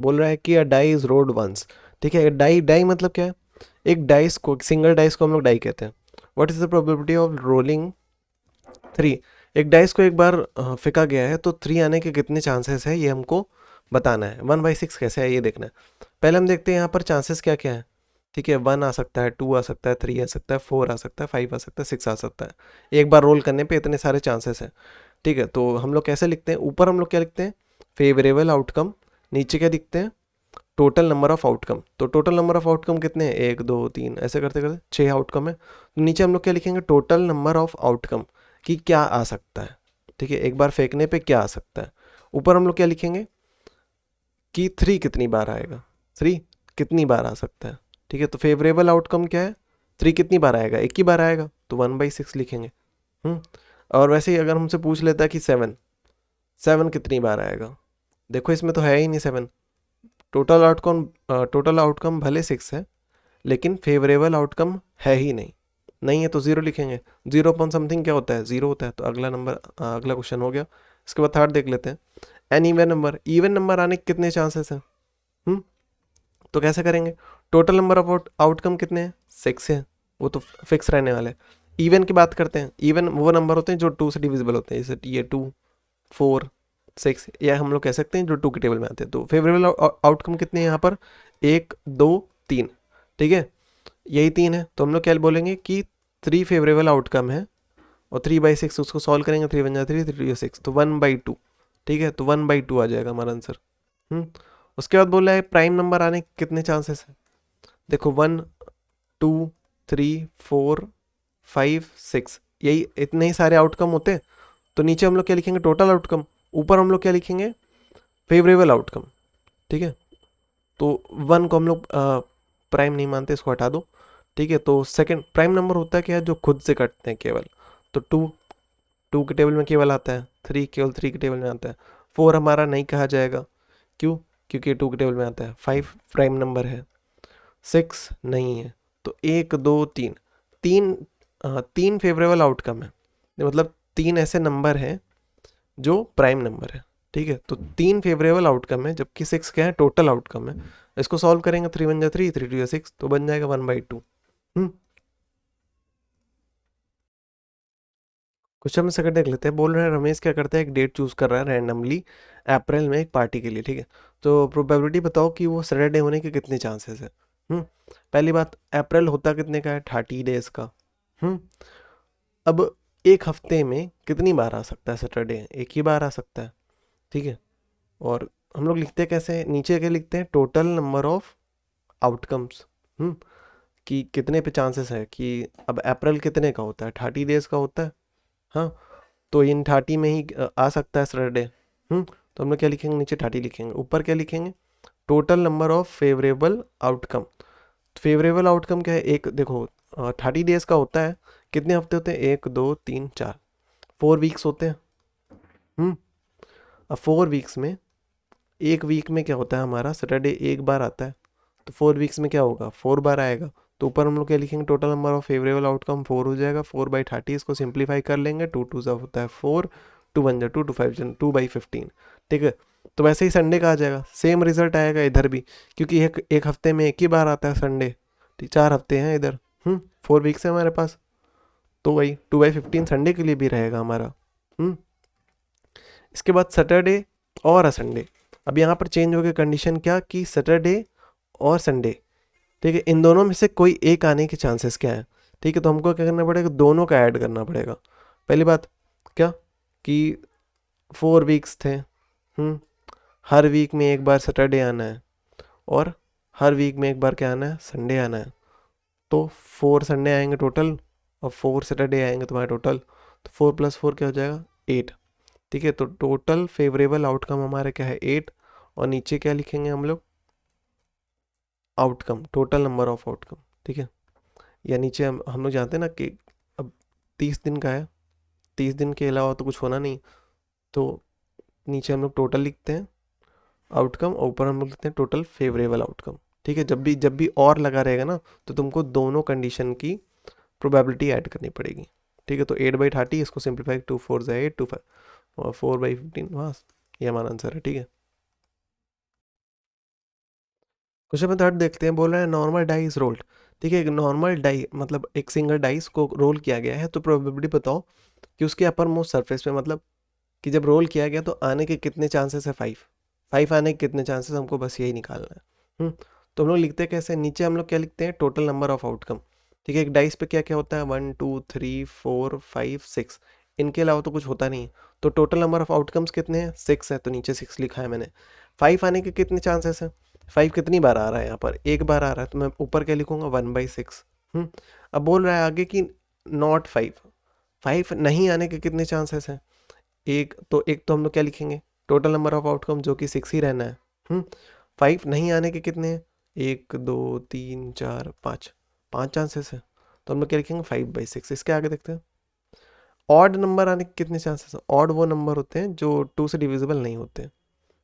बोल रहा है कि अ डाई इज रोल्ड वंस। ठीक है, डाई डाई मतलब क्या है, एक डाइस को, सिंगल डाइस को हम लोग डाई कहते हैं। What is the probability of rolling 3? एक डाइस को एक बार फेंका गया है तो 3 आने के कितने चांसेस है, ये हमको बताना है। 1/6 कैसे है ये देखना है। पहले हम देखते हैं यहाँ पर चांसेस क्या क्या है। ठीक है, 1 आ सकता है, 2 आ सकता है, 3 आ सकता है, 4 आ सकता है, 5 आ सकता है, 6 आ सकता है। एक बार रोल करने पे इतने सारे चांसेस हैं। ठीक है, तो हम लोग कैसे लिखते हैं, ऊपर हम लोग क्या लिखते हैं, फेवरेबल आउटकम। नीचे क्या लिखते हैं, टोटल नंबर ऑफ आउटकम। तो टोटल नंबर ऑफ आउटकम कितने हैं, 1 2 3 ऐसे करते करते 6 आउटकम है। तो नीचे हम लोग क्या लिखेंगे, टोटल नंबर ऑफ आउटकम कि क्या आ सकता है। ठीक है, एक बार फेंकने पे क्या आ सकता है। ऊपर हम लोग क्या लिखेंगे कि 3 कितनी बार आएगा, 3 कितनी बार आ सकता है। ठीक है, तो फेवरेबल आउटकम क्या है, 3 कितनी बार आएगा, एक ही बार आएगा, तो 1/6 लिखेंगे। हम्म और वैसे ही अगर हमसे पूछ लेता है कि 7 7 कितनी बार आएगा, देखो इसमें तो है ही नहीं 7। टोटल आउटकम भले 6 है, लेकिन फेवरेबल आउटकम है ही नहीं। नहीं है तो 0 लिखेंगे। 0 अपॉन समथिंग क्या होता है, 0 होता है। तो अगला नंबर, अगला क्वेश्चन हो गया। इसके बाद थर्ड देख लेते हैं। एन इवन नंबर आने के कितने चांसेस हैं। हम्म तो कैसे करेंगे, टोटल नंबर ऑफ आउटकम कितने हैं, 6 है, वो तो फिक्स रहने वाले। इवन की बात करते हैं, इवन वो नंबर होते हैं जो 2 से डिविजिबल होते हैं, जैसे ये 2 4 6, या हम लोग कह सकते हैं जो 2 के टेबल में आते हैं। तो फेवरेबल आउटकम कितने हैं यहाँ पर, 1 2 3। ठीक है, यही 3 है, तो हम लोग क्या बोलेंगे कि 3 फेवरेबल आउटकम है। और 3/6 उसको सॉल्व करेंगे, 3 बन जाए 3, 3 6, तो 1/2। ठीक है, तो 1/2 आ जाएगा हमारा आंसर। हम्म उसके बाद बोल रहा है प्राइम नंबर आने के कितने चांसेस है। देखो 1 2 3 4 5 6, यही इतने ही सारे आउटकम होते हैं। तो नीचे हम लोग क्या लिखेंगे, टोटल आउटकम। ऊपर हम लोग क्या लिखेंगे, फेवरेबल आउटकम। ठीक है, तो 1 को हम लोग प्राइम नहीं मानते, इसको हटा दो। ठीक है, तो सेकंड प्राइम नंबर होता है क्या है, जो खुद से कटते हैं केवल। तो 2 2 के टेबल में केवल आता है, 3 केवल 3 के टेबल में आता है। 4 हमारा नहीं कहा जाएगा, क्यों, क्योंकि 2 के टेबल में आता है। 5 प्राइम नंबर है। 6 नहीं है। तो 1 2 3, तीन 3 फेवरेबल आउटकम है, मतलब 3 ऐसे नंबर हैं जो प्राइम नंबर है। ठीक है, तो 3 फेवरेबल आउटकम है, जबकि 6 क्या है, टोटल आउटकम है। इसको सॉल्व करेंगे, 3 1 जा 3, 3 2 जा 6, तो बन जाएगा 1/2। हम्म क्वेश्चन में सेकंड देख लेते हैं। बोल रहे हैं रमेश क्या करता है, एक डेट चूज कर रहा है रैंडमली अप्रैल में एक पार्टी के लिए। ठीक है, तो प्रोबेबिलिटी बताओ कि वो सैटरडे होने के कितने चांसेस है। हम्म पहली बात, अप्रैल होता कितने का है, 30 डेज का। हम्म अब एक हफ्ते में कितनी बार आ सकता है सैटरडे, एक ही बार आ सकता है। ठीक है, और हम लोग लिखते हैं कैसे, नीचे के लिखते हैं टोटल नंबर ऑफ आउटकम्स। हम्म कि कितने पे चांसेस है कि, अब अप्रैल कितने का होता है, 30 डेज का होता है। हाँ, तो इन 30 में ही आ सकता है सैटरडे। तो हम लोग क्या लिखेंगे, नीचे 30 लिखेंगे, ऊपर क्या लिखेंगे, total number of favourable outcome. Favourable outcome क्या है, एक देखो 30 डेज का होता है, कितने हफ्ते होते हैं, 1 2 3 4, 4 वीक्स होते हैं। हम्म अब 4 वीक्स में, एक वीक में क्या होता है हमारा, सैटरडे एक बार आता है। तो 4 वीक्स में क्या होगा, 4 बार आएगा। तो ऊपर हम लोग क्या लिखेंगे, total number of favourable outcome 4 हो जाएगा। 4/30, इसको सिंप्लीफाई कर लेंगे, 2 2 सा होता है 4, 2 1 जा 2, 2 5 जा 2/15। ठीक है, तो वैसे ही संडे का आ जाएगा, सेम रिजल्ट आएगा इधर भी, क्योंकि एक हफ्ते में एक ही बार आता है संडे। ठीक, 4 हफ्ते हैं इधर। 4 वीक्स है हमारे पास, तो वही 2/15 संडे के लिए भी रहेगा हमारा। हम्म इसके बाद सैटरडे और संडे। अब यहाँ पर चेंज हो गया कंडीशन, क्या कि सैटरडे और संडे। ठीक है, इन दोनों में से कोई एक आने के चांसेस क्या है। ठीक है, तो हमको क्या करना पड़ेगा, दोनों का ऐड करना पड़ेगा। पहली बात क्या, कि 4 वीक्स थे। हर वीक में एक बार सैटरडे आना है, और हर वीक में एक बार क्या आना है, संडे आना है। तो 4 संडे आएंगे टोटल, और 4 सैटरडे आएंगे तुम्हारे टोटल। तो 4 + 4 क्या हो जाएगा, 8। ठीक है, तो टोटल फेवरेबल आउटकम हमारा क्या है, 8। और नीचे क्या लिखेंगे हम लोग, outcome, total number of outcome. ठीक है, या नीचे हम लोग जानते हैं ना कि अब 30 दिन का है, 30 दिन के अलावा तो कुछ होना नहीं। तो नीचे हम लोग टोटल लिखते हैं आउटकम, और ऊपर हम लोग लिखते हैं टोटल फेवरेबल आउटकम। ठीक है, जब भी और लगा रहेगा ना, तो तुमको दोनों कंडीशन की प्रोबेबिलिटी ऐड करनी पड़ेगी। ठीक है, तो 8/30, इसको सिंप्लीफाई, 2 4 ज़ा 8, 2 5, और 4/15, बस ये हमारा आंसर है। ठीक है। क्वेश्चन नंबर 3 देखते हैं, बोल रहा है नॉर्मल डाई इज रोल्ड। ठीक है, एक नॉर्मल डाई मतलब एक सिंगल डाइस को रोल किया गया है, तो प्रोबेबिलिटी बताओ कि उसके अपर मोस्ट सरफेस पे मतलब कि जब रोल किया गया तो आने के कितने चांसेस है। 5 आने के कितने चांसेस, हमको बस यही निकालना है। तो हम लोग लिखते हैं कैसे, नीचे हम लोग क्या लिखते हैं, टोटल नंबर ऑफ आउटकम। ठीक है, एक डाइस पे क्या क्या होता है, 1 2 3 4 5 6, इनके अलावा तो कुछ होता नहीं है। तो टोटल नंबर ऑफ आउटकम्स कितने हैं, 6 है, तो नीचे 6 लिखा है मैंने। 5 आने के कितने चांसेस हैं, 5 कितनी बार आ रहा है, यहाँ पर एक बार आ रहा है, तो मैं ऊपर क्या लिखूंगा, 1/6। अब बोल रहा है आगे कि नॉट 5 नहीं आने के कितने चांसेस हैं, एक तो हम लोग क्या लिखेंगे, टोटल नंबर ऑफ आउटकम जो कि 6 ही रहना है। 5 नहीं आने के कितने हैं, 1 2 3 4 5, 5 चांसेस है, तो हम लोग क्या लिखेंगे, 5/6। इसके आगे देखते हैं, ऑड नंबर आने के कितने चांसेस हैं। ऑड वो नंबर होते हैं जो 2 से डिविजिबल नहीं होते।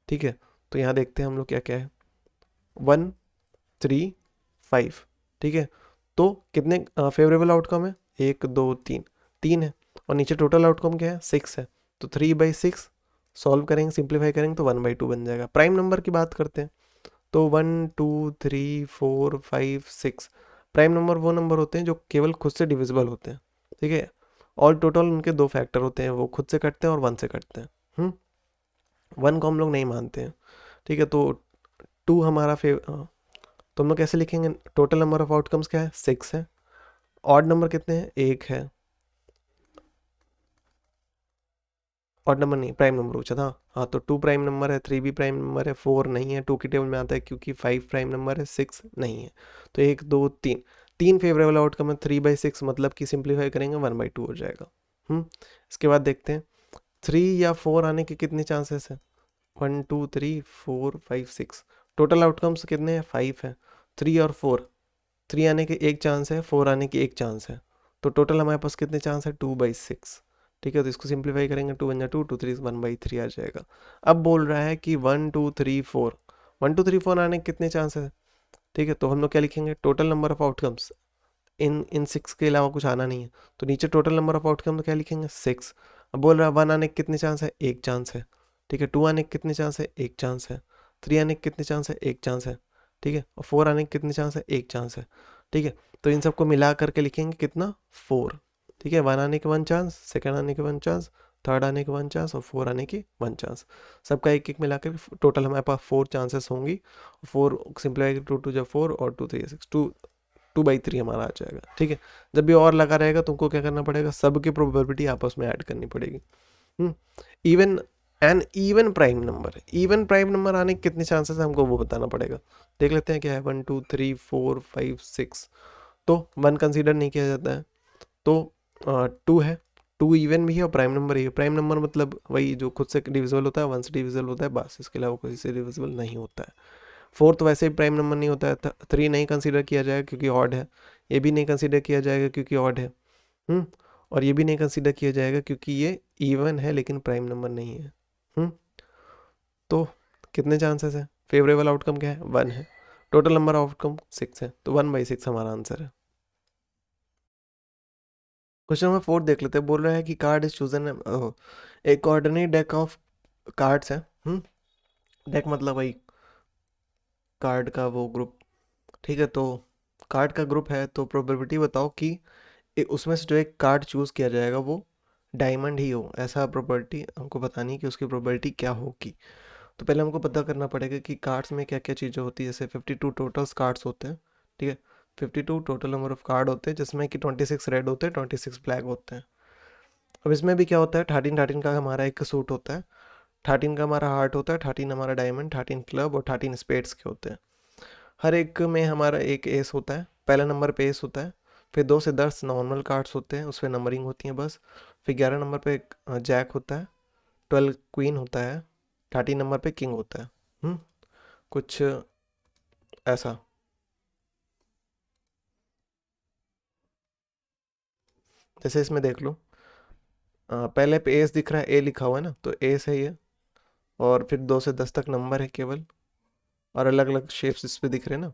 ठीक है, तो यहाँ देखते हैं हम लोग क्या क्या है, 1 3 5। ठीक है, तो कितने फेवरेबल आउटकम है, 1 2 3, 3 है, और नीचे टोटल आउटकम क्या है, 6 है, तो 3/6 सॉल्व करेंगे, सिंप्लीफाई करेंगे तो 1/2 बन जाएगा। प्राइम नंबर की बात करते हैं, तो 1 2 3 4 5 6 प्राइम नंबर वो नंबर होते हैं जो केवल खुद से डिविजिबल होते हैं। ठीक है, और टोटल उनके दो फैक्टर होते हैं, वो खुद से कटते हैं और 1 से कटते हैं। 1 को हम लोग नहीं मानते हैं। ठीक है, तो 2 हमारा तो हम लोग कैसे लिखेंगे, टोटल नंबर ऑफ आउटकम्स क्या है, 6 है, ऑड नंबर कितने हैं, 1 है, ऑड नंबर नहीं प्राइम नंबर पूछा था। हाँ, तो 2 प्राइम नंबर है, 3 भी प्राइम नंबर है, 4 नहीं है, 2 की टेबल में आता है क्योंकि 5 प्राइम नंबर है, 6 नहीं है। तो 1 2 3 फेवरेबल आउटकम है, 3/6 मतलब कि सिंप्लीफाई करेंगे 1/2 हो जाएगा। इसके बाद देखते हैं 3 या 4 आने के कितने चांसेस हैं, 1 2 3 4 5 6, टोटल आउटकम्स कितने हैं, 5 है, 3 और 4, 3 आने के एक चांस है, 4 आने की एक चांस है, तो टोटल हमारे पास कितने चांस है, 2/6। ठीक है, तो इसको सिंप्लीफाई करेंगे, 2 1 2 2 3 1/3 आ जाएगा। अब बोल रहा है कि 1 2 3 4 आने के कितने चांस है। ठीक है, तो हम लोग क्या लिखेंगे, टोटल नंबर ऑफ आउटकम्स, इन इन 6 के अलावा कुछ आना नहीं है, तो नीचे टोटल नंबर ऑफ आउटकम क्या लिखेंगे, 6। अब बोल रहा है 1 आने के कितने चांस है, एक चांस है। ठीक है, 2 आने के कितने चांस है, एक चांस है। 3 आने के कितने चांस है, एक चांस है। ठीक है, और 4 आने के कितने चांस है, एक चांस है। ठीक है, तो इन सबको मिला करके लिखेंगे कितना, 4। ठीक है, 1 आने के 1 चांस, सेकेंड आने के 1 चांस, थर्ड आने के 1 चांस और 4 आने की 1 चांस, सबका एक एक मिलाकर टोटल हमारे पास 4 चांसेस होंगी। 4 सिंप्लीफाई, 2 2 4 और 2 3 6, 2/3 हमारा आ जाएगा। ठीक है, जब भी और लगा रहेगा तुमको क्या करना पड़ेगा, सबकी प्रोबेबिलिटी आपस में ऐड करनी पड़ेगी। Even an even prime number आने के कितने चांसेस है हमको वो बताना पड़ेगा। देख लेते हैं क्या है, 1 2 3 4 5 6, तो 1 कंसीडर नहीं किया जाता है, तो 2 है, 2 इवन भी है और प्राइम नंबर ही है। प्राइम नंबर मतलब वही जो खुद से डिविजिबल होता है, 1 से डिविजिबल होता है, बस इसके अलावा किसी से डिविजिबल नहीं होता है। 4 तो वैसे ही प्राइम नंबर नहीं होता है, 3 नहीं कंसीडर किया जाएगा क्योंकि ऑड है, ये भी नहीं कंसीडर किया जाएगा क्योंकि ऑड है। और ये भी नहीं कंसीडर किया जाएगा क्योंकि ये इवन है लेकिन प्राइम नंबर नहीं है। तो कितने चांसेस है, फेवरेबल आउटकम क्या है, 1 है, टोटल नंबर आउटकम 6 है, तो 1/6 हमारा आंसर है। क्वेश्चन नंबर 4 देख लेते हैं, बोल रहा है कि कार्ड इज चूजन, एक कोऑर्डिनेट डेक ऑफ कार्ड्स है। डेक मतलब वही कार्ड का वो ग्रुप। ठीक है, तो कार्ड का ग्रुप है, तो प्रोबेबिलिटी बताओ कि उसमें से जो एक कार्ड चूज़ किया जाएगा वो डायमंड ही हो, ऐसा प्रोबेबिलिटी हमको बतानी है कि उसकी प्रोबेबिलिटी क्या होगी। तो पहले हमको पता करना पड़ेगा कि कार्ड्स में क्या क्या चीज़ें होती है, जैसे 52 टोटल्स कार्ड्स होते हैं। ठीक है, 52 टोटल नंबर ऑफ कार्ड होते हैं, जिसमें कि 26 रेड होते हैं, 26 ब्लैक होते हैं। अब इसमें भी क्या होता है, 13 का हमारा एक सूट होता है, 13 का हमारा हार्ट होता है, 13 हमारा डायमंड, 13 क्लब और 13 स्पेड्स के होते हैं। हर एक में हमारा एक एस होता है, पहला नंबर पे एस होता है, फिर 2 से 10 नॉर्मल कार्ड्स होते हैं, उस पर नंबरिंग होती है बस। फिर 11 नंबर पे जैक होता है, 12 क्वीन होता है, 13 नंबर पे किंग होता है। कुछ ऐसा। जैसे इसमें देख लो, पहले पे एस दिख रहा है, ए लिखा हुआ है ना, तो एस है ये, और फिर 2 से 10 तक नंबर है केवल, और अलग अलग शेप्स इस पे दिख रहे हैं ना,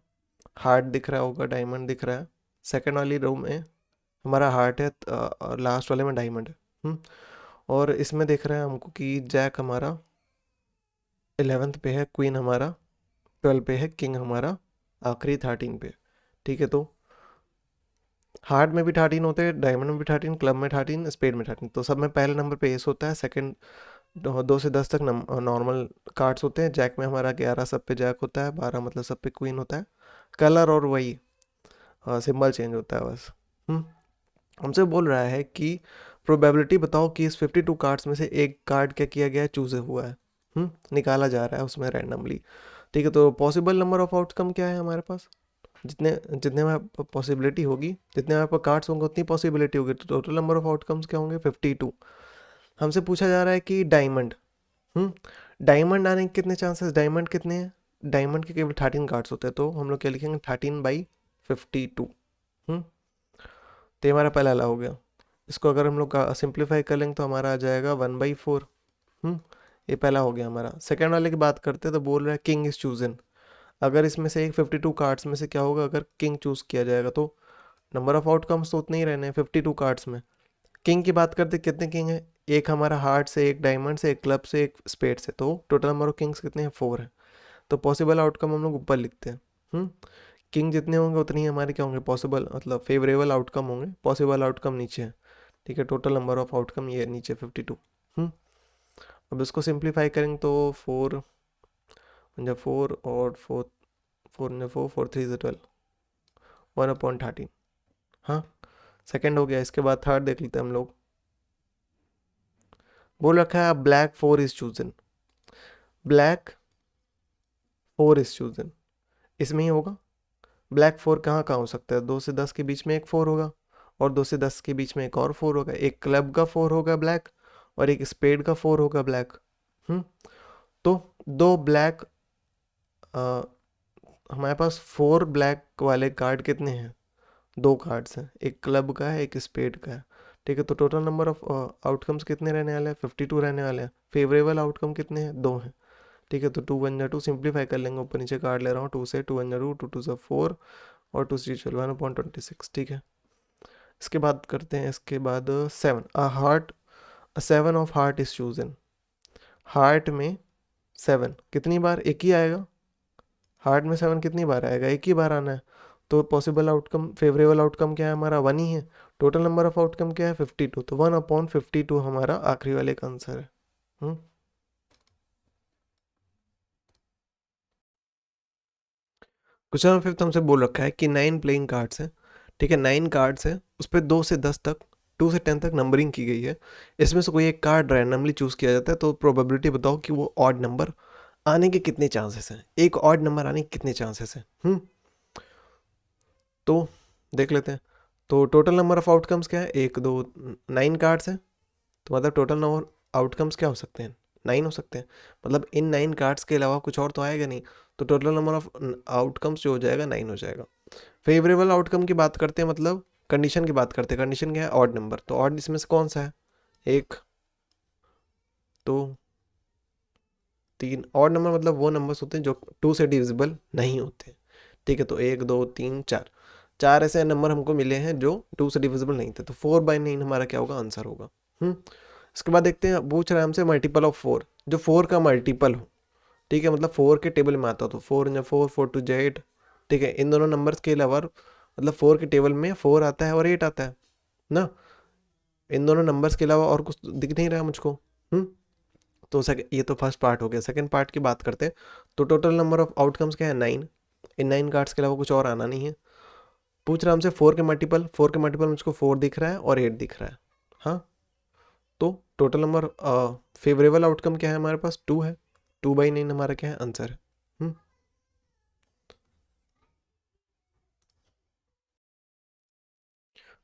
हार्ट दिख रहा होगा, डायमंड दिख रहा है, सेकंड वाली रो में हमारा हार्ट है, और लास्ट वाले में डायमंड है। और इसमें देख रहे हैं हमको कि जैक हमारा 11th पे है, क्वीन हमारा 12 पे है, किंग हमारा आखिरी 13 पे, ठीक है। तो हार्ट में भी 13 होते हैं, डायमंड में भी 13, क्लब में 13, स्पेड में 13। तो सब में पहले नंबर पे एस होता है, सेकंड 2 से 10 तक नॉर्मल कार्ड्स होते हैं। जैक में हमारा 11 सब पे जैक होता है, 12 मतलब सब पे क्वीन होता है। कलर और वही सिंबल चेंज होता है बस। हमसे बोल रहा है कि प्रोबेबिलिटी बताओ कि इस 52 कार्ड्स में से एक कार्ड क्या किया गया है, चूज हुआ है। निकाला जा रहा है उसमें रैंडमली, ठीक है। तो पॉसिबल नंबर ऑफ आउटकम क्या है हमारे पास, जितने जितने में पॉसिबिलिटी होगी, जितने हमारे पास कार्ड्स होंगे उतनी पॉसिबिलिटी होगी। तो टोटल नंबर ऑफ आउटकम्स क्या होंगे, 52। हमसे पूछा जा रहा है कि डायमंड, डायमंड आने के कितने चांसेस, डायमंड कितने हैं, डायमंड के केवल 13 कार्ड्स होते हैं। तो हम लोग क्या लिखेंगे, 13/52। तो ये हमारा पहला वाला हो गया। इसको अगर हम लोग सिंप्लीफाई कर लेंगे तो हमारा आ जाएगा 1/4। ये पहला हो गया हमारा। सेकेंड वाले की बात करते हैं तो बोल रहा है किंग इज चूजन। अगर इसमें से एक 52 कार्ड्स में से क्या होगा, अगर किंग चूज किया जाएगा तो नंबर ऑफ आउटकम्स तो उतने ही रहने हैं 52 कार्ड्स में। किंग की बात करते कितने किंग है, एक हमारा हार्ट से, एक डायमंड से, एक क्लब से, एक स्पेड से। तो टोटल नंबर ऑफ किंग्स कितने हैं, 4 है। तो पॉसिबल आउटकम हम लोग ऊपर लिखते हैं। किंग जितने होंगे उतनी ही हमारे क्या होंगे, पॉसिबल मतलब फेवरेबल आउटकम होंगे। पॉसिबल आउटकम नीचे है, ठीक है। टोटल नंबर ऑफ आउटकम ये नीचे 52। अब इसको सिंप्लीफाई करेंगे तो 4 जब 4 और 4, 4 4 4 3 12, 1/13। हाँ, सेकेंड हो गया। इसके बाद थर्ड देख लेते हैं हम लोग। बोल रखा है black 4 is chosen, black 4 is chosen, इसमें ही होगा। ब्लैक 4 कहाँ कहाँ हो सकता है, 2 से 10 के बीच में एक 4 होगा, और 2 से 10 के बीच में एक और 4 होगा। एक क्लब का 4 होगा ब्लैक, और एक स्पेड का 4 होगा ब्लैक। तो दो ब्लैक, हमारे पास 4 ब्लैक वाले कार्ड कितने हैं, 2 कार्ड्स हैं, एक क्लब का है, एक स्पेड का है, ठीक है। तो टोटल नंबर ऑफ आउटकम्स कितने रहने वाले हैं, 52 रहने वाले हैं। फेवरेबल आउटकम कितने हैं, 2 हैं, ठीक है। तो 2 1 2 सिंप्लीफाई कर लेंगे, ऊपर नीचे कार्ड ले रहा हूँ। 2 से 2 1 2, 2 2 4, और 2 3 12 1/26, ठीक है। इसके बाद करते हैं, इसके बाद 7 heart, 7 of heart is chosen. Heart में 7 कितनी बार, एक ही आएगा। हार्ट में 7 कितनी बार आएगा, एक ही बार आना है। तो पॉसिबल आउटकम, फेवरेबल आउटकम क्या है हमारा, 1 ही है। टोटल नंबर ऑफ आउटकम क्या है, 52। तो 1/52 हमारा आखिरी वाले का आंसर है। क्वेश्चन नंबर 5 हमसे बोल रखा है कि 9 प्लेइंग कार्ड्स हैं, ठीक है। 9 कार्ड्स हैं, उस पर 2 से 10 तक, 2 से 10 तक नंबरिंग की गई है। इसमें से कोई एक कार्ड रैंडमली चूज किया जाता है। तो प्रोबेबिलिटी बताओ कि वो ऑड नंबर आने के कितने चांसेस हैं, एक ऑड नंबर आने के कितने चांसेस हैं। तो देख लेते हैं। तो टोटल नंबर ऑफ आउटकम्स क्या है, 1 2 9 कार्ड्स हैं। तो मतलब टोटल नंबर आउटकम्स क्या हो सकते हैं, 9 हो सकते हैं। मतलब इन 9 कार्ड्स के अलावा कुछ और तो आएगा नहीं। तो टोटल नंबर ऑफ आउटकम्स जो हो जाएगा 9 हो जाएगा। फेवरेबल आउटकम की बात करते हैं, मतलब कंडीशन की बात करते हैं। कंडीशन क्या है, ऑड नंबर। तो ऑड इसमें से कौन सा है, 1 2 3। ऑड नंबर मतलब वो नंबर्स होते हैं जो 2 से डिविजिबल नहीं होते, ठीक है। तो 1 2 3 4, 4 ऐसे नंबर हमको मिले हैं जो 2 से डिविजिबल नहीं थे। तो 4/9 हमारा क्या होगा, आंसर होगा। इसके बाद देखते हैं, पूछ रहा है हमसे मल्टीपल ऑफ 4, जो 4 का मल्टीपल हो, ठीक है। मतलब 4 के टेबल में आता हो तो 4 या 4 4 2 8, ठीक है। इन दोनों नंबर्स के अलावा मतलब 4 के टेबल में 4 आता है और 8 आता है ना। इन दोनों नंबर्स के अलावा और कुछ दिख नहीं रहा मुझको। तो ये तो फर्स्ट पार्ट हो गया। सेकंड पार्ट की बात करते हैं। तो टोटल नंबर ऑफ आउटकम्स क्या है, 9। इन 9 कार्ड्स के अलावा कुछ और आना नहीं है। पूछ रहा हमसे 4 के मल्टीपल, 4 के मल्टीपल मुझको 4 दिख रहा है और 8 दिख रहा है। हाँ, तो टोटल नंबर फेवरेबल आउटकम क्या है हमारे पास, 2 है। 2/9 हमारा क्या है, आंसर है।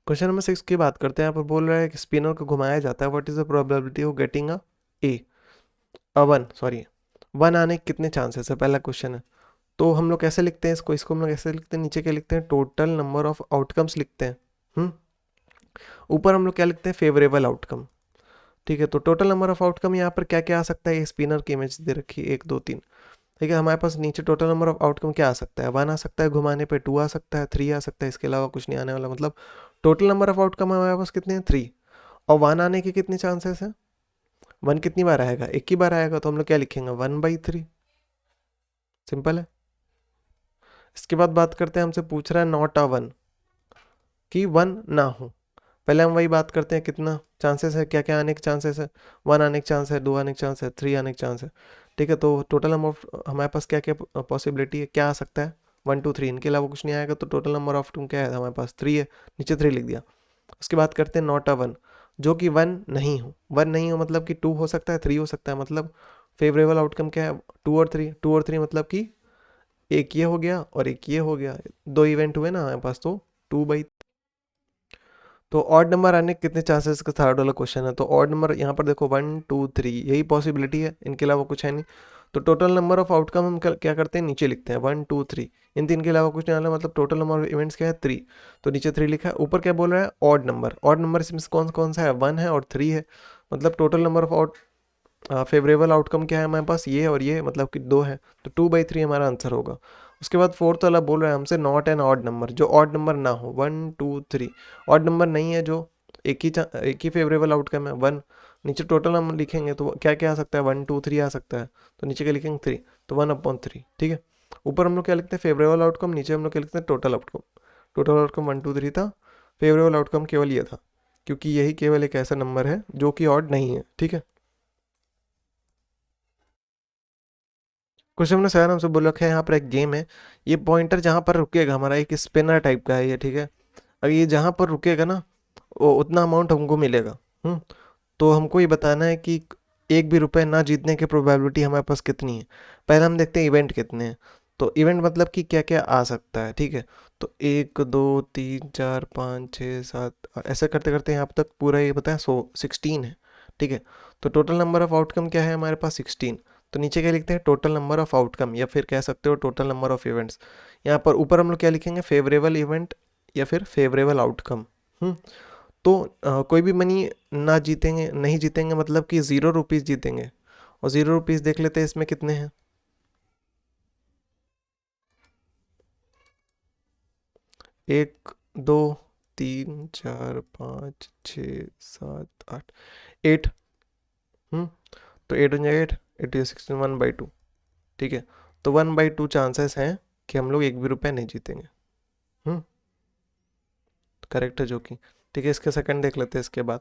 क्वेश्चन नंबर 6 की बात करते हैं। यहाँ पर बोल रहा है कि स्पिनर को घुमाया जाता है, what is the probability of getting a 1, sorry 1 आने के कितने चांसेस है, पहला क्वेश्चन है। तो हम लोग कैसे लिखते हैं इसको हम लोग ऐसे लिखते हैं, नीचे क्या लिखते हैं, टोटल नंबर ऑफ आउटकम्स लिखते हैं। ऊपर हम लोग क्या लिखते हैं, फेवरेबल आउटकम, ठीक है। तो टोटल नंबर ऑफ आउटकम यहाँ पर क्या क्या आ सकता है, ये स्पिनर की इमेज दे रखी है 1 2 3, ठीक है। हमारे पास नीचे टोटल नंबर ऑफ आउटकम क्या आ सकता है, 1 आ सकता है घुमाने पे, 2 आ सकता है, 3 आ सकता है, इसके अलावा कुछ नहीं आने वाला। मतलब टोटल नंबर ऑफ आउटकम हमारे पास कितने हैं, 3। और 1 आने के कितने चांसेस हैं, 1 कितनी बार आएगा, एक ही बार आएगा। तो हम लोग क्या लिखेंगे, 1/3, सिंपल है। इसके बाद बात करते हैं, हमसे पूछ रहा है नॉट अ वन, कि वन ना हो। पहले हम वही बात करते हैं कितना चांसेस है, क्या क्या आने के चांसेस है। वन आने के चांस है, दो आने के चांस है, थ्री आने के चांस है। ठीक है, तो टोटल नंबर ऑफ हमारे पास क्या क्या पॉसिबिलिटी है, क्या आ सकता है, 1 2 3, इनके अलावा कुछ नहीं आएगा। तो टोटल नंबर ऑफ टू क्या है हमारे पास, 3 है, नीचे 3 लिख दिया। उसके बाद करते हैं नॉट अ वन, जो कि वन नहीं हो। वन नहीं हो मतलब कि 2 हो सकता है, 3 हो सकता है, मतलब फेवरेबल आउटकम क्या है, 2 और 3। 2 और 3 मतलब कि एक ये हो गया और एक ये हो गया, दो इवेंट हुए ना हमारे पास, तो 2/। तो ऑड नंबर आने के कितने चांसेस का थर्ड वाला क्वेश्चन है। तो ऑड नंबर यहाँ पर देखो 1 2 3 यही पॉसिबिलिटी है, इनके अलावा कुछ है नहीं। तो टोटल नंबर ऑफ आउटकम हम क्या करते हैं, नीचे लिखते हैं 1 2 3, इन तीन के अलावा कुछ नहीं आना, मतलब टोटल नंबर ऑफ इवेंट्स क्या है 3। तो नीचे 3 लिखा है, ऊपर क्या बोल रहा है ऑड नंबर। ऑड नंबर इसमें कौन कौन सा है, 1 है और 3 है, मतलब total number of odd favourable outcome क्या है हमारे पास, ये और ये, मतलब कि 2 है। तो 2/3 हमारा आंसर होगा। उसके बाद फोर्थ वाला बोल रहा है हमसे नॉट एन ऑड नंबर, जो ऑड नंबर ना हो, 1 2 3 ऑड नंबर नहीं है, जो एक ही फेवरेबल आउटकम है 1। नीचे टोटल हम लिखेंगे तो क्या क्या आ सकता है, 1 2 3 आ सकता है, तो नीचे क्या लिखेंगे 3, तो 1/3। ठीक है, ऊपर हम लोग क्या लिखते हैं फेवरेबल आउटकम, नीचे हम लोग क्या लिखते हैं टोटल आउटकम। टोटल आउटकम 1 2 3 था, फेवरेबल आउटकम केवल ये था, क्योंकि यही केवल एक ऐसा नंबर है जो कि ऑड नहीं है। ठीक है, क्वेश्चन नंबर 7 हमसे बोल रखा है, यहाँ पर एक गेम है, ये पॉइंटर जहाँ पर रुकेगा हमारा, एक स्पिनर टाइप का है ये। ठीक है, अगर ये जहाँ पर रुकेगा ना, वो उतना अमाउंट हमको मिलेगा। हम्म तो हमको ये बताना है कि एक भी रुपए ना जीतने की प्रोबेबिलिटी हमारे पास कितनी है। पहले हम देखते हैं इवेंट कितने हैं। तो इवेंट मतलब कि क्या क्या आ सकता है। ठीक है, तो 1 2 3 4 5 6 7 ऐसे करते करते यहाँ तक पूरा ये बताया 16 है। ठीक है, तो टोटल नंबर ऑफ आउटकम क्या है हमारे पास 16। तो नीचे क्या लिखते हैं टोटल नंबर ऑफ आउटकम, या फिर कह सकते हो टोटल नंबर ऑफ इवेंट्स। यहाँ पर ऊपर हम लोग क्या लिखेंगे, फेवरेबल इवेंट या फिर फेवरेबल आउटकम। हम्म तो कोई भी मनी ना जीतेंगे, नहीं जीतेंगे मतलब कि 0 रुपीज़ जीतेंगे। और 0 रुपीज़ देख लेते हैं इसमें कितने हैं, 1 2 3 4 5 6 7 8, 8। तो 8 हो जाएगा, 8 8 16, 1/2। ठीक है, तो 1/2 चांसेस हैं कि हम लोग एक भी रुपया नहीं जीतेंगे। हम्म करेक्ट है जो कि। ठीक है, इसके सेकंड देख लेते हैं इसके बाद।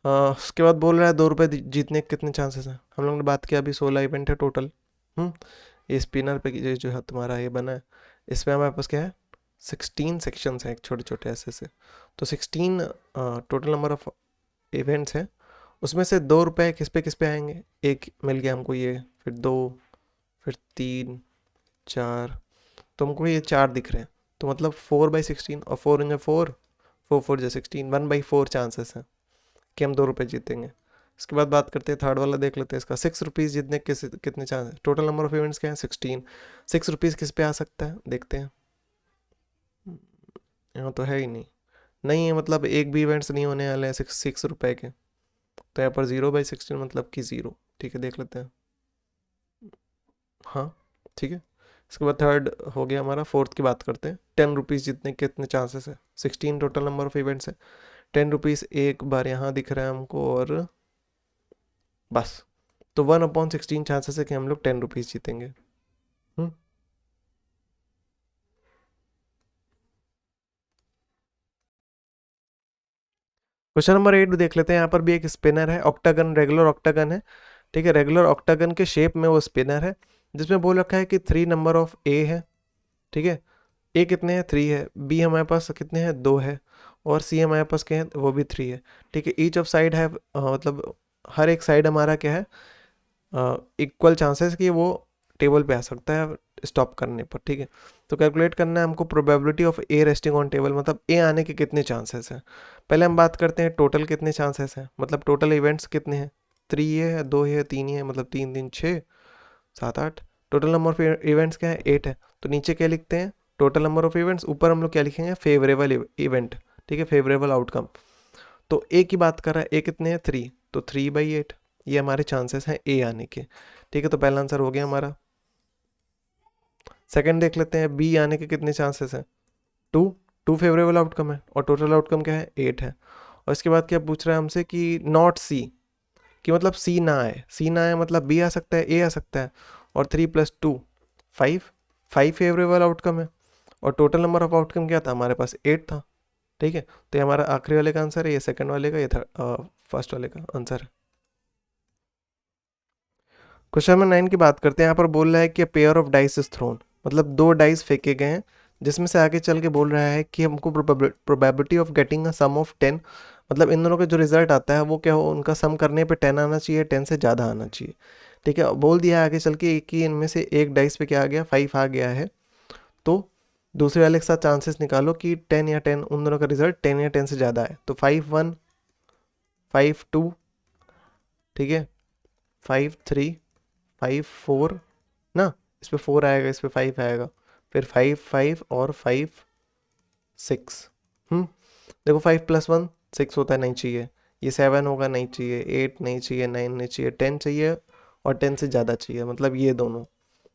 उसके बाद बोल रहा है 2 रुपये जीतने के कितने चांसेस हैं। हम लोग ने बात किया अभी 16 इवेंट है टोटल। हम्म ये स्पिनर पे जो है तुम्हारा ये बना है, इसमें हमारे पास क्या है 16 सेक्शंस हैं, एक छोटे छोटे ऐसे से। तो 16 टोटल नंबर ऑफ इवेंट्स हैं, उसमें से 2 रुपये किस पे आएंगे, एक मिल गया हमको ये, फिर 2, फिर 3 4, तो हमको ये 4 दिख रहे हैं। तो मतलब 4/16, और 4 इन 4, 4 4 16, 1/4 चांसेस हैं कि हम 2 रुपये जीतेंगे। इसके बाद बात करते हैं थर्ड वाला, देख लेते हैं इसका 6 रुपीज़ जीतने के कितने चांस है। टोटल नंबर ऑफ इवेंट्स क्या है 16, 6 रुपीज़ किस पे आ सकता है देखते हैं। यहाँ तो है ही नहीं, नहीं है, मतलब एक भी इवेंट्स नहीं होने वाले हैं 6 रुपये के। तो यहाँ पर 0/16 मतलब कि 0। ठीक है, देख लेते हैं। हाँ, ठीक है। इसके बाद थर्ड हो गया हमारा, फोर्थ की बात करते हैं। 10 रुपीज़ जीतने के कितने चांसेस है, 16 टोटल नंबर ऑफ इवेंट्स है। 10 रुपीज़ एक बार यहाँ दिख रहा है हमको, और बस। तो 1/16 चांसेस है कि हम लोग 10 रुपीज़ जीतेंगे। हम्म क्वेश्चन नंबर 8 देख लेते हैं। यहाँ पर भी एक स्पिनर है, ऑक्टागन, रेगुलर ऑक्टागन है। ठीक है, रेगुलर ऑक्टागन के शेप में वो स्पिनर है, जिसमें बोल रखा है कि 3 नंबर ऑफ ए है। ठीक है, ए कितने हैं 3 है, बी हमारे पास कितने हैं 2 है, और सी हमारे पास क्या है वो भी 3 है। ठीक है, ईच ऑफ साइड है, मतलब हर एक साइड हमारा क्या है इक्वल चांसेस कि वो टेबल पे आ सकता है स्टॉप करने पर। ठीक है, तो कैलकुलेट करना है हमको probability of A resting on table, मतलब ए आने के कितने चांसेस हैं। पहले हम बात करते हैं टोटल कितने चांसेस हैं, मतलब टोटल इवेंट्स कितने हैं, 3 ये है, 2 है, 3 है, मतलब 3 3 6 7 8। टोटल नंबर ऑफ इवेंट्स क्या है 8 है। तो नीचे क्या लिखते हैं टोटल नंबर ऑफ इवेंट्स, ऊपर हम लोग क्या लिखेंगे फेवरेबल इवेंट। ठीक है, फेवरेबल आउटकम। तो ए की बात कर रहा है, ए कितने हैं 3, तो 3/8 ये हमारे चांसेस हैं ए आने के। ठीक है, तो पहला आंसर हो गया हमारा। सेकंड देख लेते हैं, बी आने के कितने चांसेस हैं 2, 2 फेवरेबल आउटकम है, और टोटल आउटकम क्या है 8 है। और इसके बाद क्या पूछ रहा है हमसे कि नॉट सी, कि मतलब सी ना आए, सी ना आए मतलब बी आ सकता है, ए आ सकता है, और 3 + 2 5, 5 फेवरेबल आउटकम है और टोटल नंबर ऑफ आउटकम क्या था हमारे पास 8 था, ठीक है। तो ये हमारा आखिरी वाले का आंसर है, ये सेकंड वाले का, ये फर्स्ट वाले का आंसर है। क्वेश्चन नंबर 9 की बात करते हैं। यहाँ पर बोल रहा है कि pair of dice is throne, मतलब 2 डाइस फेंके गए हैं, जिसमें से आगे चल के बोल रहा है कि हमको probability of getting a sum of 10, मतलब इन दोनों का जो रिजल्ट आता है वो क्या हो, उनका सम करने पे 10 आना चाहिए, 10 से ज़्यादा आना चाहिए, ठीक है। बोल दिया है आगे चल के कि इनमें से एक डाइस पे क्या आ गया, 5 आ गया है, तो दूसरे वाले के साथ चांसेस निकालो कि 10 या 10, उन दोनों का रिजल्ट 10 या 10 से ज़्यादा है। तो 5 1, 5 2, ठीक है, 5 3, 5 4 ना, इस पे 4 आएगा, इस पे 5 आएगा, फिर 5 5 और 5 6। देखो 5 + 1 6 होता है, नहीं चाहिए। ये 7 होगा, नहीं चाहिए। 8 नहीं चाहिए, 9 नहीं चाहिए, 10 चाहिए और 10 से ज़्यादा चाहिए, मतलब ये दोनों,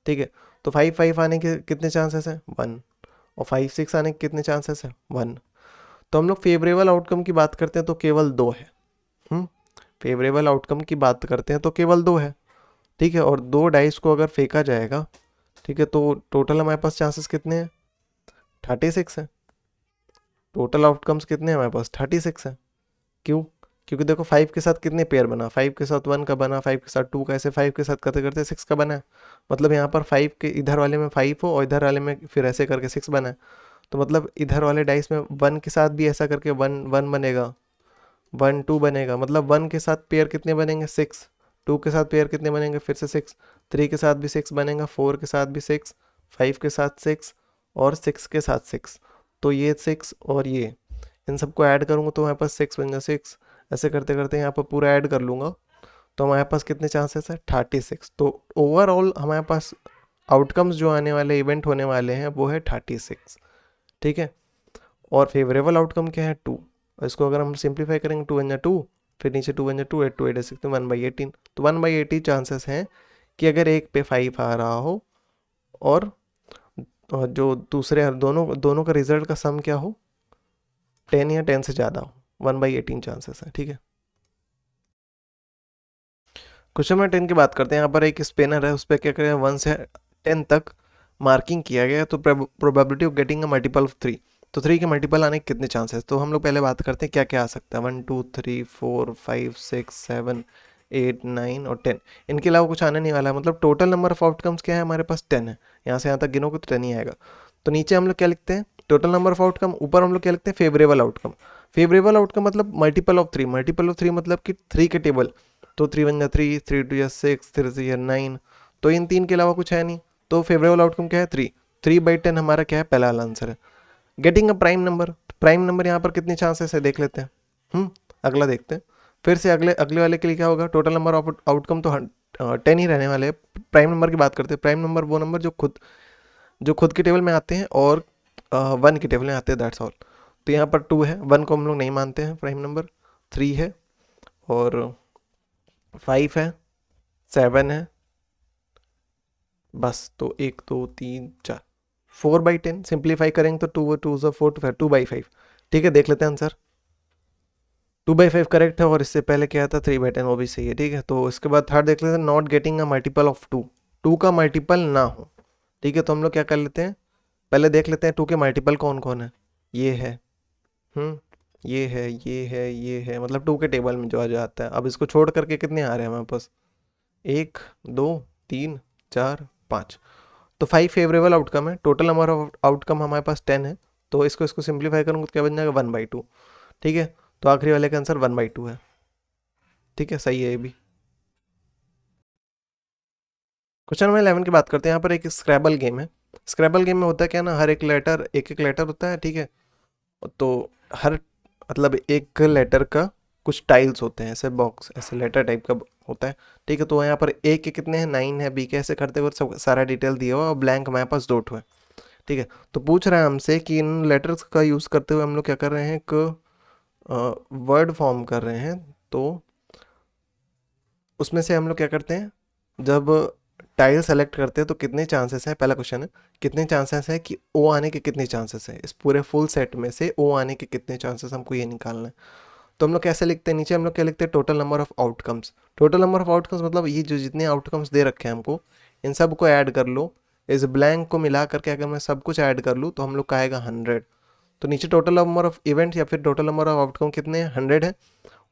ठीक है। तो 5 5 आने के कितने चांसेस हैं, 1, और 5 6 आने के कितने चांसेस हैं, 1। तो हम लोग फेवरेबल आउटकम की बात करते हैं तो केवल 2 है। फेवरेबल आउटकम की बात करते हैं तो केवल 2 है, ठीक है। और 2 डाइस को अगर फेंका जाएगा, ठीक है, तो टोटल हमारे पास चांसेस कितने हैं, 36 है। टोटल आउटकम्स कितने हैं हमारे पास, 36 है। क्यों, क्योंकि देखो 5 के साथ कितने पेयर बना, 5 के साथ 1 का बना, 5 के साथ 2 का, ऐसे 5 के साथ करते करते 6 का बना है। मतलब यहाँ पर 5 के इधर वाले में 5 हो और इधर वाले में फिर ऐसे करके 6 बना है। तो मतलब इधर वाले डाइस में 1 के साथ भी ऐसा करके 1 1 बनेगा, 1 2 बनेगा, मतलब 1 के साथ पेयर कितने बनेंगे, 6। 2 के साथ पेयर कितने बनेंगे, फिर से 6। 3 के साथ भी 6 बनेगा, 4 के साथ भी 6, 5 के साथ 6 और 6 के साथ 6। तो ये 6 और ये, इन सबको ऐड करूँगा तो हमारे पास 6 बन जाए 6। ऐसे करते करते यहाँ पर पूरा ऐड कर लूँगा तो हमारे पास कितने चांसेस है, 36। तो ओवरऑल हमारे पास आउटकम्स जो आने वाले, इवेंट होने वाले हैं, वो है 36, ठीक है। और फेवरेबल आउटकम क्या है, 2। और इसको अगर हम सिंप्लीफाई करेंगे, 2 1 2, फिर नीचे 2 1 2, 8 2 8 16, 1/18। तो 1/80 चांसेस हैं कि अगर एक पे 5 आ रहा हो और जो दूसरे दोनों दोनों का रिजल्ट का सम क्या हो, 10 या 10 से ज़्यादा हो, 1/18 चांसेस है, ठीक है। क्वेश्चन नंबर 10 की बात करते हैं। यहाँ पर एक स्पिनर है, उस पर क्या करें, 1 से 10 तक मार्किंग किया गया है, तो probability of getting a multiple of 3, तो 3 के मल्टीपल आने के कितने चांसेस। तो हम लोग पहले बात करते हैं क्या क्या आ सकता है, 1 2 3 4 5 6 7 8 9 और 10। इनके अलावा कुछ आने नहीं वाला है, मतलब टोटल नंबर ऑफ आउटकम्स क्या है हमारे पास, 10 है। यहाँ से यहाँ तक गिनोगे तो 10 ही आएगा। तो नीचे हम लोग क्या लिखते हैं, टोटल नंबर ऑफ आउटकम, ऊपर हम लोग क्या लिखते हैं, फेवरेबल आउटकम। फेवरेबल आउटकम मतलब मल्टीपल ऑफ 3, मल्टीपल ऑफ 3 मतलब कि 3 के टेबल। तो 3 1 3, 3 2 6, 3 3 9। तो इन 3 के अलावा कुछ है नहीं, तो फेवरेबल आउटकम क्या है, 3। 3/10 हमारा क्या है, पहला वाला आंसर है। Getting a prime number, prime number यहाँ पर कितने चांसेस है देख लेते हैं। अगला देखते हैं, फिर से अगले अगले वाले के लिए क्या होगा, टोटल नंबर ऑफ आउटकम तो 10 ही रहने वाले हैं। प्राइम नंबर की बात करते हैं। प्राइम नंबर वो नंबर जो खुद के टेबल में आते हैं और 1 के टेबल में आते हैं, दैट्स ऑल। तो यहाँ पर 2 है, 1 को हम लोग नहीं मानते हैं प्राइम नंबर। 3 है और 5 है, 7 है, बस। तो 1 2 3 4, 4/10 सिंप्लीफाई करेंगे तो 2 2 4 2 2/5, ठीक है। देख लेते हैं आंसर, 2/5 करेक्ट है। और इससे पहले क्या था, 3/10, वो भी सही है, ठीक है। तो इसके बाद थर्ड देख लेते हैं, not getting a multiple of 2, 2 का मल्टीपल ना हो, ठीक है। तो हम लोग क्या कर लेते हैं, पहले देख लेते हैं 2 के मल्टीपल कौन कौन है। ये है, हम्म ये है, ये है, ये है, मतलब 2 के टेबल में जो आ जाता है। अब इसको छोड़ करके कितने आ रहे हैं हमारे पास, 1 2 3 4 5। तो 5 फेवरेबल आउटकम है, टोटल नंबर ऑफ आउटकम हमारे पास 10 है। तो इसको इसको सिंप्लीफाई करूँगा तो क्या बन जाएगा, 1/2, ठीक है। तो आखिरी वाले का आंसर 1/2 है, ठीक है, सही है ये भी। क्वेश्चन नंबर 11 की बात करते हैं। यहाँ पर एक स्क्रैबल गेम है। स्क्रैबल गेम में होता है क्या ना, हर एक लेटर, एक एक लेटर होता है, ठीक है। तो हर, मतलब एक लेटर का कुछ टाइल्स होते हैं, ऐसे बॉक्स, ऐसे लेटर टाइप का होता है, ठीक है। तो यहाँ पर ए के कितने हैं, 9 है, बी के, ऐसे करते हुए सब सारा डिटेल दिया हुआ और ब्लैंक हमारे पास 2 है, ठीक है। तो पूछ रहा है हमसे कि इन लेटर्स का यूज़ करते हुए हम लोग क्या कर रहे हैं, एक वर्ड फॉर्म कर रहे हैं। तो उसमें से हम लोग क्या करते हैं, जब टाइल सेलेक्ट करते हैं तो कितने चांसेस हैं, पहला क्वेश्चन है, कितने चांसेस है कि ओ आने के कितने चांसेस हैं, इस पूरे फुल सेट में से ओ आने के कितने चांसेस, हमको ये निकालना है। तो हम लोग कैसे लिखते हैं, नीचे हम लोग क्या लिखते हैं, total number of outcomes. Total number of outcomes मतलब ये जो जितने आउटकम्स दे रखे हैं हमको, इन सब को ऐड कर लो, इस ब्लैंक को मिला करके अगर मैं सब कुछ ऐड कर लूँ तो हम लोग का आएगा 100। तो नीचे टोटल नंबर ऑफ इवेंट्स या फिर टोटल नंबर ऑफ आउटकम कितने हैं, 100 है।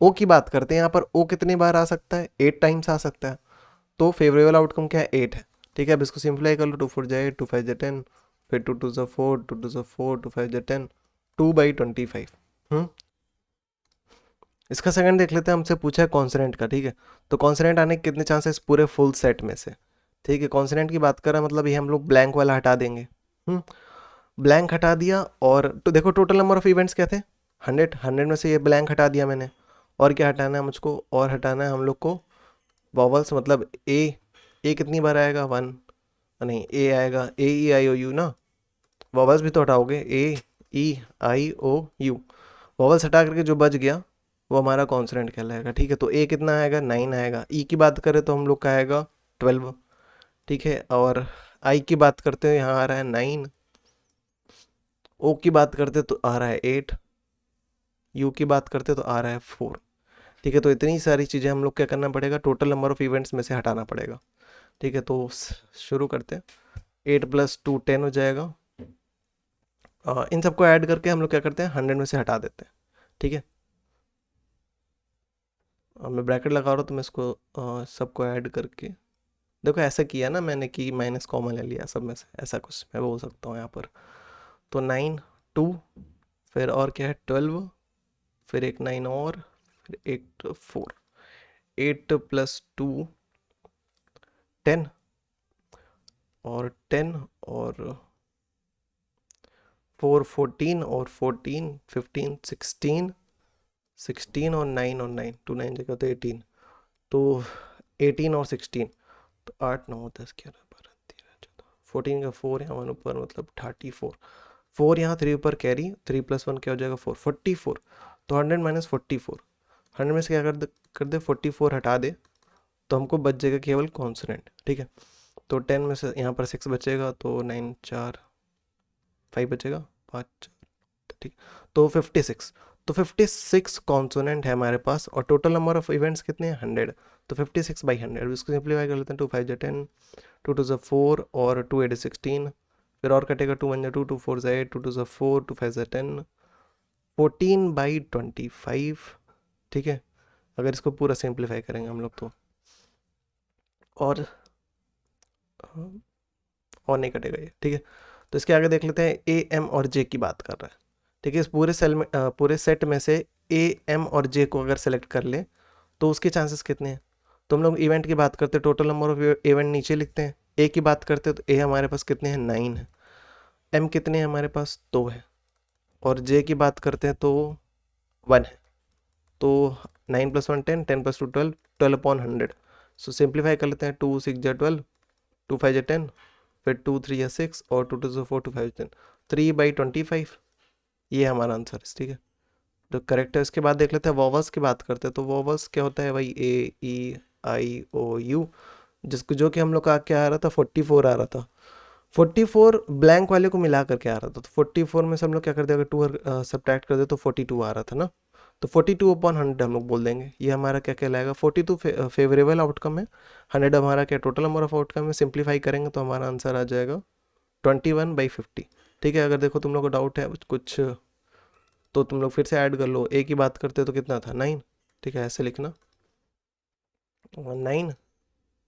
ओ की बात करते हैं, यहाँ पर ओ कितनी बार आ सकता है, 8 टाइम्स आ सकता है। तो फेवरेबल आउटकम क्या है, 8 है। ठीक है, अब इसको सिंप्लाई कर लो, 2 4 8, 2 5 10, फिर 2 2 4, 2 2 4, 2 5 10, 2/25। इसका सेकंड देख लेते हैं, हमसे पूछा है कॉन्सोनेंट का। ठीक है, तो कॉन्सोनेंट आने के कितने चांसेस पूरे फुल सेट में से। ठीक है, कॉन्सोनेंट की बात करें मतलब ये हम लोग ब्लैंक वाला हटा देंगे। ब्लैंक हटा दिया, और तो देखो टोटल नंबर ऑफ इवेंट्स क्या थे, 100। 100 में से ये ब्लैंक हटा दिया मैंने। और क्या हटाना है मुझको, और हटाना है हम लोग को वॉवल्स, मतलब ए कितनी बार आएगा, 1 नहीं, ए आएगा, ए ई आई ओ यू ना। वॉवल्स भी तो हटाओगे, ए ई आई ओ यू। वॉवल्स हटा करके जो बच गया वो हमारा कॉन्सोनेंट कहलाएगा। ठीक है, तो ए कितना आएगा, 9 आएगा। ई की बात करें तो हम लोग का आएगा 12। ठीक है, और आई की बात करते हैं, यहाँ आ रहा है 9। ओ की बात करते तो आ रहा है 8। यू की बात करते तो आ रहा है 4। ठीक है, तो इतनी सारी चीज़ें हम लोग क्या करना पड़ेगा, टोटल नंबर ऑफ इवेंट्स में से हटाना पड़ेगा। ठीक है, तो शुरू करते हैं। 8 + 2 10 हो जाएगा। इन सबको ऐड करके हम लोग क्या करते हैं, 100 में से हटा देते हैं। ठीक है, मैं ब्रैकेट लगा रहा हूँ तो मैं इसको सबको ऐड करके, देखो ऐसा किया ना मैंने कि माइनस कॉमन ले लिया सब में से, ऐसा कुछ मैं बोल सकता हूँ यहाँ पर। तो 9 2, फिर और क्या है 12, फिर एक 9 और, फिर एक 4। 8 + 2 10, और 10 और 4 14, और 14 15 16, 16 और 9 और 9, 2 9 जगह तो 18। तो 18 और 16, तो 8 9 10 11 12 13 14, 14 का 4 यहाँ 1 ऊपर, मतलब 34। 4 यहाँ 3 ऊपर कैरी, 3 + 1 क्या हो जाएगा 4, 44। तो 100 - 44, 100 में से क्या कर दे 44 हटा दे, तो हमको बच जाएगा केवल कॉन्सोनेंट। ठीक है, तो 10 में से यहाँ पर 6 बचेगा, तो 9 4 5 बचेगा, 5। ठीक, तो 56। तो 56 कॉन्सोनेंट है हमारे पास, और टोटल नंबर ऑफ इवेंट्स कितने हैं, 100। तो 56/100, इसको सिंप्लीफाई कर लेते हैं। 2 5 10, 2 2 4, और 2 8 16, फिर और कटेगा, 2 1 2, 2 4 8, 2 2 4, 2 5 10, 14/25। ठीक है, अगर इसको पूरा सिंप्लीफाई करेंगे हम लोग तो, और नहीं कटेगा ये। ठीक है, तो इसके आगे देख लेते हैं, ए एम और जे की बात कर रहा है। ठीक है, इस पूरे सेल में पूरे सेट में से ए एम और जे को अगर सेलेक्ट कर ले तो उसके चांसेस कितने हैं। तो हम लोग इवेंट की बात करते हैं, टोटल नंबर ऑफ इवेंट नीचे लिखते हैं। ए की बात करते हैं तो ए हमारे पास कितने हैं, 9 है। एम कितने हैं हमारे पास, 2 है। और जे की बात करते हैं तो 1 है। तो 9 + 1 10, 10 + 2 12, 12/100। सो सिंप्लीफाई कर लेते हैं, 2 6 जा 12, 2 5 जा 10, फिर 2 3 या 6, और 2 2 4, 2 5 10, 3/25। ये हमारा आंसर है। ठीक है, तो करेक्ट है। इसके बाद देख लेते हैं वॉवल्स की बात करते हैं, तो वॉवल्स क्या होता है भाई, ए ई आई ओ यू, जिसको जो कि हम लोग का क्या आ रहा था, 44 आ रहा था। 44 ब्लैंक वाले को मिला करके आ रहा था, तो 44 में से हम लोग क्या कर दे, अगर 2 सब्ट्रैक्ट कर दे तो 42 आ रहा था ना। तो 42/100 हम लोग बोल देंगे, ये हमारा क्या कहलाएगा, 42 फेवरेबल आउटकम है। 100 हमारा क्या टोटल नंबर ऑफ आउटकम है। सिंप्लीफाई करेंगे तो हमारा आंसर आ जाएगा 21/50। ठीक है, अगर देखो तुम लोग को डाउट है कुछ तो तुम लोग फिर से ऐड कर लो। ए की बात करते तो कितना था, 9। ठीक है, ऐसे लिखना 9।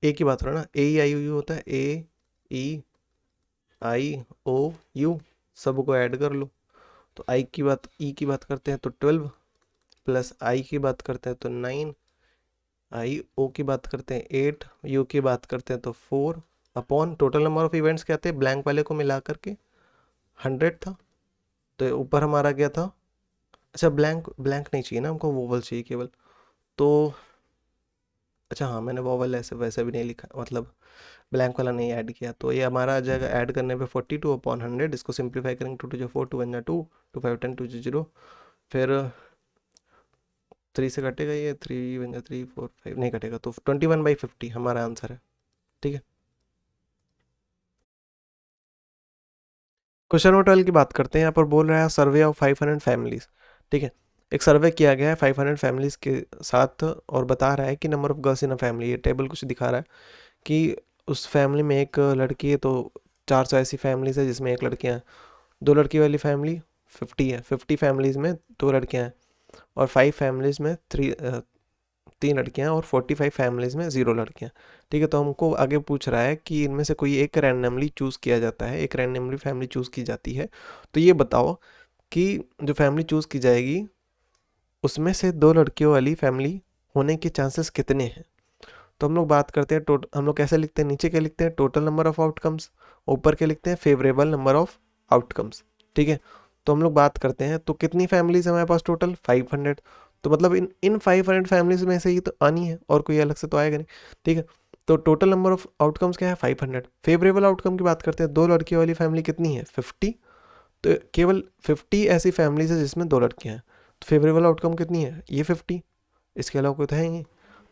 ए की बात करो ना, ए ई आई ओ यू होता है, ए ई आई ओ यू, सबको ऐड कर लो। तो आई की बात, ई की बात करते हैं तो 12, प्लस आई की बात करते हैं तो 9, आई ओ की बात करते हैं 8, यू की बात करते हैं तो 4, upon total number of events क्या थे, ब्लैंक वाले को मिला करके 100 था। तो ऊपर हमारा क्या था, अच्छा ब्लैंक ब्लैंक नहीं चाहिए ना हमको, वोवल चाहिए केवल। तो अच्छा हाँ, मैंने वोवल ऐसे वैसे भी नहीं लिखा, मतलब ब्लैंक वाला नहीं ऐड किया। तो ये हमारा आ जाएगा ऐड करने पे 42/100। इसको सिंप्लीफाई करेंगे, 2 2 जा 4, 2 1 जा 2, 2 5 10, 2 0, फिर 3 से कटेगा ये, 3 1 जा 3 4 5 नहीं कटेगा, तो 21/50 हमारा आंसर है। ठीक है, क्वेश्चन नंबर 12 की बात करते हैं। यहाँ पर बोल रहा है सर्वे ऑफ 500 फैमिलीज। ठीक है, एक सर्वे किया गया है 500 फैमिलीज के साथ, और बता रहा है कि number of girls in a family, ये टेबल कुछ दिखा रहा है कि उस फैमिली में एक लड़की है तो 400 ऐसी फैमिलीज है जिसमें 1 लड़कियां हैं। 2 लड़की वाली फैमिली 50 है, 50 फैमिलीज में 2 लड़कियां हैं, और 5 फैमिलीज में 3 लड़कियां हैं, और 45 फैमिलीज में 0 लड़कियां। ठीक है, तो हमको आगे पूछ रहा है कि इनमें से कोई एक रैंडमली चूज़ किया जाता है, एक रैंडमली फैमिली चूज़ की जाती है, तो ये बताओ कि जो फैमिली चूज़ की जाएगी उसमें से 2 लड़कियों वाली फैमिली होने के चांसेस कितने हैं। तो हम लोग बात करते हैं हम लोग कैसे लिखते हैं, नीचे क्या लिखते हैं, टोटल नंबर ऑफ आउटकम्स, ऊपर क्या लिखते हैं, फेवरेबल नंबर ऑफ आउटकम्स। ठीक है, तो हम लोग बात करते हैं, तो कितनी फैमिलीज हमारे पास टोटल 500, तो मतलब इन 500 फैमिलीज में से ही तो आनी है, और कोई अलग से तो आएगा नहीं। ठीक है, तो टोटल नंबर ऑफ आउटकम्स क्या है, 500। फेवरेबल आउटकम की बात करते हैं, 2 लड़कियों वाली फैमिली कितनी है, 50, तो केवल 50 ऐसी फैमिलीज है जिसमें 2 लड़कियां हैं, तो फेवरेबल आउटकम कितनी है, ये 50, इसके अलावा कोई तो है ही नहीं।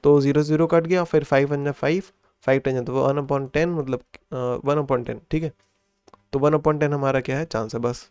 तो 0 0 कट गया, फिर 5 1 5, 5 10 तो 1/10, मतलब 1/10। ठीक है, तो 1/10 हमारा क्या है, चांस है बस।